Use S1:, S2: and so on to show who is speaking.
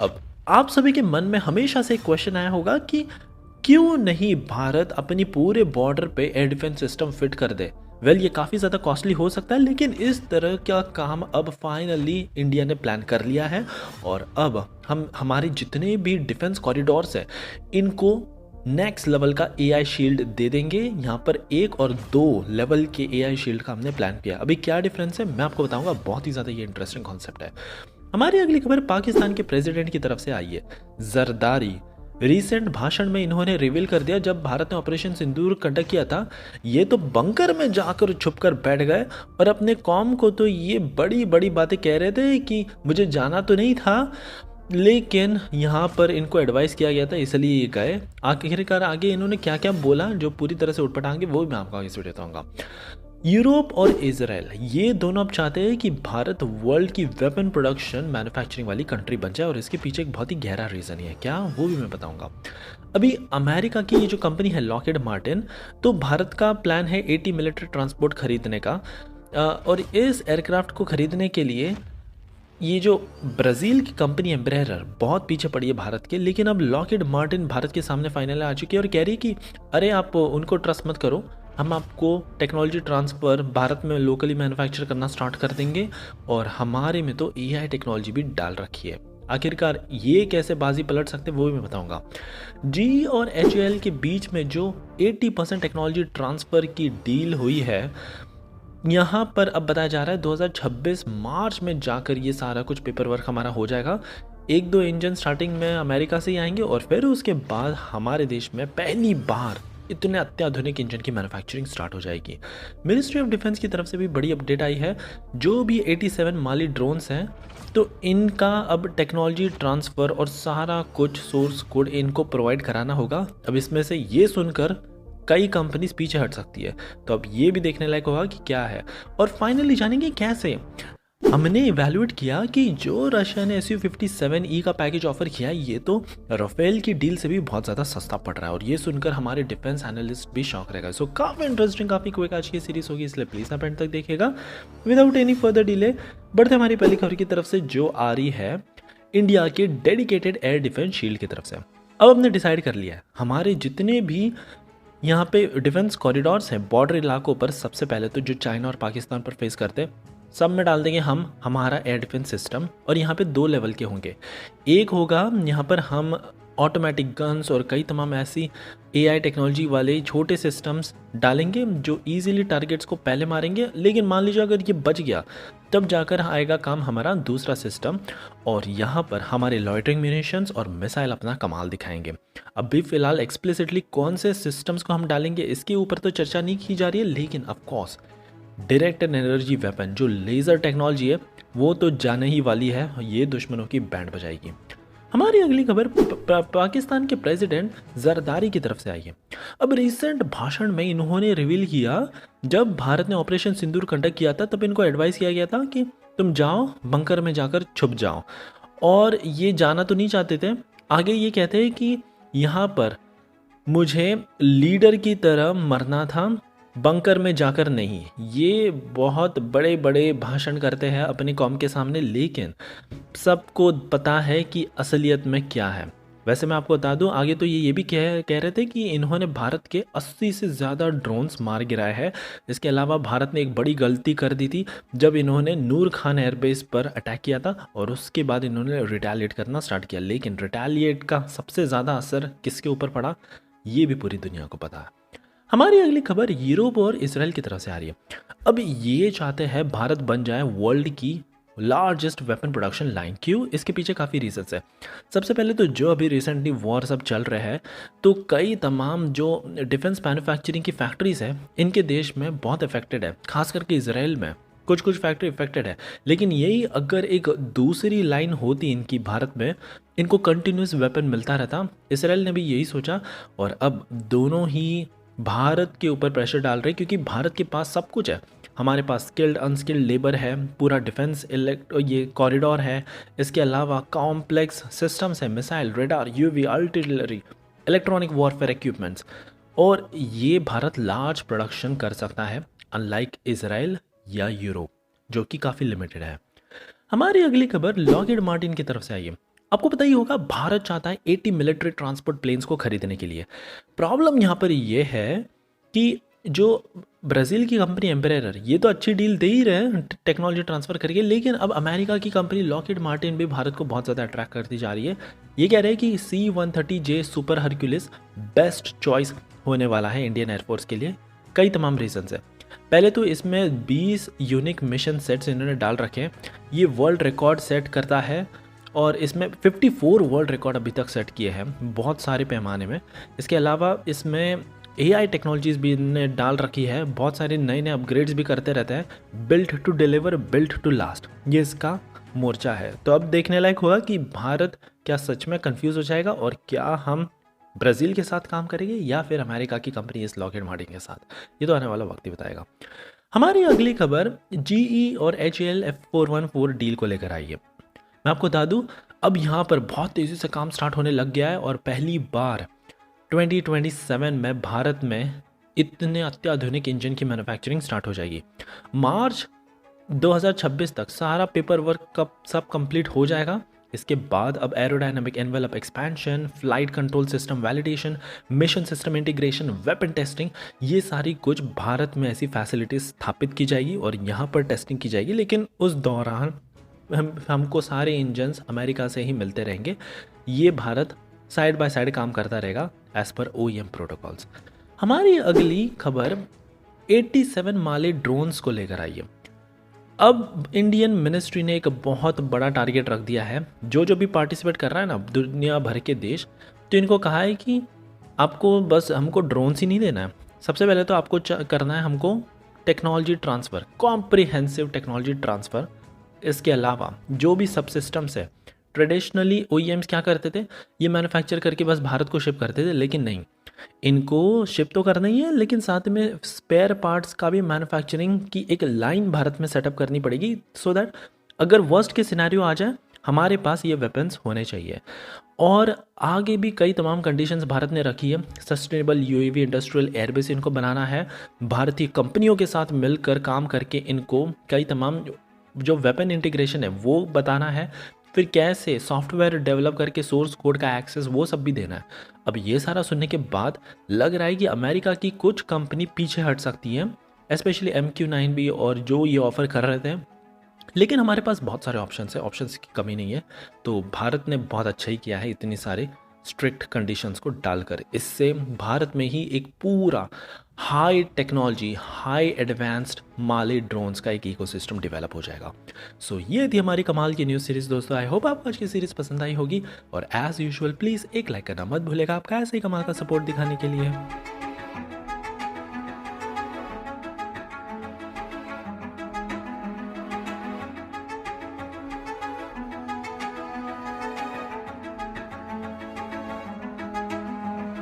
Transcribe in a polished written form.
S1: अब आप सभी के मन में हमेशा से एक क्वेश्चन आया होगा कि क्यों नहीं भारत अपनी पूरे बॉर्डर पे एयर डिफेंस सिस्टम फिट कर दे। ये काफ़ी ज़्यादा कॉस्टली हो सकता है, लेकिन इस तरह का काम अब फाइनली इंडिया ने प्लान कर लिया है। और अब हम हमारे जितने भी डिफेंस कॉरिडोर्स हैं इनको नेक्स्ट लेवल का एआई शील्ड दे देंगे। यहाँ पर 1 और 2 लेवल के एआई शील्ड का हमने प्लान किया। अभी क्या डिफरेंस है मैं आपको बताऊंगा, बहुत ही ज़्यादा ये इंटरेस्टिंग कॉन्सेप्ट है। हमारी अगली खबर पाकिस्तान के प्रेसिडेंट की तरफ से आई है। जरदारी रिसेंट भाषण में इन्होंने रिवील कर दिया, जब भारत ने ऑपरेशन सिंदूर कंडक्ट किया था ये तो बंकर में जाकर छुपकर बैठ गए और अपने कौम को तो ये बड़ी बड़ी बातें कह रहे थे कि मुझे जाना तो नहीं था, लेकिन यहाँ पर इनको एडवाइस किया गया था इसलिए ये गए। आखिरकार आगे इन्होंने क्या क्या बोला जो पूरी तरह से उठपटांगे वो मैं आपको आगे से बताऊंगा। यूरोप और इजराइल ये दोनों अब चाहते हैं कि भारत वर्ल्ड की वेपन प्रोडक्शन मैन्युफैक्चरिंग वाली कंट्री बन जाए, और इसके पीछे एक बहुत ही गहरा रीज़न है क्या वो भी मैं बताऊंगा। अभी अमेरिका की ये जो कंपनी है लॉकहीड मार्टिन, तो भारत का प्लान है 80 मिलिट्री ट्रांसपोर्ट खरीदने का। और इस एयरक्राफ्ट को खरीदने के लिए ये जो ब्राज़ील की कंपनी एम्ब्रेयर बहुत पीछे पड़ी है भारत के, लेकिन अब लॉकहीड मार्टिन भारत के सामने फाइनल आ चुकी है और कह रही है कि अरे आप उनको ट्रस्ट मत करो, हम आपको टेक्नोलॉजी ट्रांसफ़र भारत में लोकली मैन्युफैक्चर करना स्टार्ट कर देंगे, और हमारे में तो एआई टेक्नोलॉजी भी डाल रखी है। आखिरकार ये कैसे बाजी पलट सकते हैं वो भी मैं बताऊंगा। जी और एचएएल के बीच में जो 80% टेक्नोलॉजी ट्रांसफ़र की डील हुई है, यहाँ पर अब बताया जा रहा है 2026 मार्च में जाकर ये सारा कुछ पेपर वर्क हमारा हो जाएगा। 1-2 इंजन स्टार्टिंग में अमेरिका से ही आएंगे और फिर उसके बाद हमारे देश में पहली बार इतने अत्याधुनिक इंजन की मैन्युफैक्चरिंग स्टार्ट हो जाएगी। मिनिस्ट्री ऑफ डिफेंस की तरफ से भी बड़ी अपडेट आई है। जो भी 87 माली ड्रोन्स हैं तो इनका अब टेक्नोलॉजी ट्रांसफ़र और सारा कुछ सोर्स कोड इनको प्रोवाइड कराना होगा। अब इसमें से ये सुनकर कई कंपनीज पीछे हट सकती है, तो अब ये भी देखने लायक होगा कि क्या है। और फाइनली जानेंगे कैसे। हमने इवैल्यूएट किया कि जो रशिया ने Su-57E का पैकेज ऑफर किया ये तो राफेल की डील से भी बहुत ज़्यादा सस्ता पड़ रहा है, और ये सुनकर हमारे डिफेंस एनालिस्ट भी शॉक रहेगा। सो काफ़ी इंटरेस्टिंग, काफ़ी क्विक आज की सीरीज होगी, इसलिए प्लीज़ आप एंड तक देखिएगा। विदाउट एनी फर्दर डिले बढ़ते हमारी पहली खबर की तरफ से, जो आ रही है इंडिया के डेडिकेटेड एयर डिफेंस शील्ड की तरफ से। अब हमने डिसाइड कर लिया है हमारे जितने भी यहाँ पे डिफेंस कॉरिडोर्स हैं बॉर्डर इलाकों पर, सबसे पहले तो जो चाइना और पाकिस्तान पर फेस करते हैं सब में डाल देंगे हम हमारा एयर डिफेंस सिस्टम। और यहाँ पे 2 लेवल के होंगे। एक होगा यहाँ पर हम ऑटोमेटिक गन्स और कई तमाम ऐसी एआई टेक्नोलॉजी वाले छोटे सिस्टम्स डालेंगे जो इजीली टारगेट्स को पहले मारेंगे, लेकिन मान लीजिए अगर ये बच गया तब जाकर आएगा काम हमारा दूसरा सिस्टम, और यहाँ पर हमारे लॉइटरिंग म्यूनिशंस और मिसाइल अपना कमाल दिखाएंगे। अभी फिलहाल एक्सप्लिसिटली कौन से सिस्टम्स को हम डालेंगे इसके ऊपर तो चर्चा नहीं की जा रही है, लेकिन ऑफकोर्स डायरेक्ट एनर्जी वेपन जो लेज़र टेक्नोलॉजी है वो तो जाने ही वाली है, ये दुश्मनों की बैंड बजाएगी। हमारी अगली खबर पाकिस्तान के प्रेसिडेंट जरदारी की तरफ से आई है। अब रिसेंट भाषण में इन्होंने रिवील किया, जब भारत ने ऑपरेशन सिंदूर कंडक्ट किया था तब इनको एडवाइस किया गया था कि तुम जाओ बंकर में जाकर छुप जाओ, और ये जाना तो नहीं चाहते थे। आगे ये कहते हैं कि यहाँ पर मुझे लीडर की तरह मरना था, बंकर में जाकर नहीं। ये बहुत बड़े बड़े भाषण करते हैं अपनी कौम के सामने, लेकिन सबको पता है कि असलियत में क्या है। वैसे मैं आपको बता दूं आगे तो ये भी कह रहे थे कि इन्होंने भारत के 80 से ज़्यादा ड्रोन्स मार गिराए हैं। इसके अलावा भारत ने एक बड़ी गलती कर दी थी जब इन्होंने नूर खान एयरबेस पर अटैक किया था, और उसके बाद इन्होंने रिटेलिएट करना स्टार्ट किया। लेकिन रिटेलिएट का सबसे ज़्यादा असर किसके ऊपर पड़ा ये भी पूरी दुनिया को पता है। हमारी अगली खबर यूरोप और इसराइल की तरफ से आ रही है। अब ये चाहते हैं भारत बन जाए वर्ल्ड की लार्जेस्ट वेपन प्रोडक्शन लाइन। क्यों? इसके पीछे काफ़ी रीजंस है। सबसे पहले तो जो अभी रिसेंटली वॉर सब चल रहे हैं तो कई तमाम जो डिफेंस मैन्युफैक्चरिंग की फैक्ट्रीज है इनके देश में बहुत इफेक्टेड है, खास करके इसराइल में कुछ फैक्ट्री इफेक्टेड है। लेकिन यही अगर एक दूसरी लाइन होती इनकी भारत में, इनको कंटिन्यूस वेपन मिलता रहता। इसराइल ने भी यही सोचा, और अब दोनों ही भारत के ऊपर प्रेशर डाल रहे हैं, क्योंकि भारत के पास सब कुछ है। हमारे पास स्किल्ड अनस्किल्ड लेबर है, पूरा डिफेंस ये कॉरिडोर है, इसके अलावा कॉम्प्लेक्स सिस्टम्स है, missile, radar, UV, artillery, electronic warfare equipments, और ये भारत लार्ज प्रोडक्शन कर सकता है अनलाइक इसराइल या यूरोप जो कि काफ़ी लिमिटेड है। हमारी अगली खबर लॉकहीड मार्टिन की तरफ से आई है। आपको पता ही होगा भारत चाहता है 80 मिलिट्री ट्रांसपोर्ट प्लेन्स को खरीदने के लिए। प्रॉब्लम यहाँ पर ये है कि जो ब्राज़ील की कंपनी एम्बेरर, ये तो अच्छी डील दे ही रहे हैं टेक्नोलॉजी ट्रांसफ़र करके, लेकिन अब अमेरिका की कंपनी लॉकहीड मार्टिन भी भारत को बहुत ज़्यादा अट्रैक्ट करती जा रही है। ये कह रहे हैं कि C-130J super Hercules best choice होने वाला है इंडियन एयरफोर्स के लिए। कई तमाम रीजंस है। पहले तो इसमें 20 यूनिक मिशन सेट्स इन्होंने डाल रखे हैं। ये वर्ल्ड रिकॉर्ड सेट करता है और इसमें 54 वर्ल्ड रिकॉर्ड अभी तक सेट किए हैं बहुत सारे पैमाने में। इसके अलावा इसमें AI टेक्नोलॉजीज़ भी इन्होंने डाल रखी है, बहुत सारे नए नए अपग्रेड्स भी करते रहते हैं। Built to deliver, built to last, ये इसका मोर्चा है। तो अब देखने लायक होगा कि भारत क्या सच में कंफ्यूज हो जाएगा और क्या हम ब्राज़ील के साथ काम करेंगे या फिर अमेरिका की कंपनी इस लॉकहीड मार्टिन के साथ। ये तो आने वाला वक्त ही बताएगा। हमारी अगली खबर GE और HAL F414 डील को लेकर आई है। मैं आपको बता दूं, अब यहाँ पर बहुत तेज़ी से काम स्टार्ट होने लग गया है और पहली बार 2027 में भारत में इतने अत्याधुनिक इंजन की मैन्युफैक्चरिंग स्टार्ट हो जाएगी। मार्च 2026 तक सारा पेपर वर्क का सब कंप्लीट हो जाएगा। इसके बाद अब aerodynamic envelope expansion, flight control system validation, mission system integration, weapon testing, ये सारी कुछ भारत में ऐसी फैसिलिटीज स्थापित की जाएगी और यहाँ पर टेस्टिंग की जाएगी। लेकिन उस दौरान हमको सारे इंजन्स अमेरिका से ही मिलते रहेंगे। ये भारत साइड बाय साइड काम करता रहेगा एज पर OEM प्रोटोकॉल्स। हमारी अगली खबर 87 माले ड्रोन्स को लेकर आई है। अब इंडियन मिनिस्ट्री ने एक बहुत बड़ा टारगेट रख दिया है। जो भी पार्टिसिपेट कर रहा है ना दुनिया भर के देश, तो इनको कहा है कि आपको बस हमको ड्रोन्स ही नहीं देना है, सबसे पहले तो आपको करना है हमको technology transfer, comprehensive technology transfer. इसके अलावा जो भी सब सिस्टम्स है, ट्रेडिशनली OEMs क्या करते थे, ये मैन्युफैक्चर करके बस भारत को शिप करते थे, लेकिन नहीं, इनको शिप तो करना ही है लेकिन साथ में स्पेयर पार्ट्स का भी मैन्युफैक्चरिंग की एक लाइन भारत में सेटअप करनी पड़ेगी, सो दैट अगर वर्स्ट के सिनेरियो आ जाए हमारे पास ये वेपन्स होने चाहिए। और आगे भी कई तमाम कंडीशंस भारत ने रखी है। सस्टेनेबल UAV इंडस्ट्रियल एयरबेस इनको बनाना है, भारतीय कंपनियों के साथ मिलकर काम करके इनको कई तमाम जो वेपन इंटीग्रेशन है वो बताना है, फिर कैसे सॉफ्टवेयर डेवलप करके सोर्स कोड का एक्सेस वो सब भी देना है। अब ये सारा सुनने के बाद लग रहा है कि अमेरिका की कुछ कंपनी पीछे हट सकती है, स्पेशली MQ-9 भी और जो ये ऑफ़र कर रहे थे। लेकिन हमारे पास बहुत सारे ऑप्शंस हैं, ऑप्शंस की कमी नहीं है। तो भारत ने बहुत अच्छा ही किया है इतनी सारे स्ट्रिक्ट कंडीशंस को डालकर। इससे भारत में ही एक पूरा हाई टेक्नोलॉजी, हाई एडवांस्ड माले ड्रोन्स का एक इकोसिस्टम डेवलप हो जाएगा। सो ये थी हमारी कमाल की न्यूज़ सीरीज़ दोस्तों। आई होप आपको आज की सीरीज़ पसंद आई होगी और एज़ यूजुअल प्लीज़ एक लाइक करना मत भूलेगा आपका ऐसे ही कमाल का सपोर्ट दिखाने के लिए।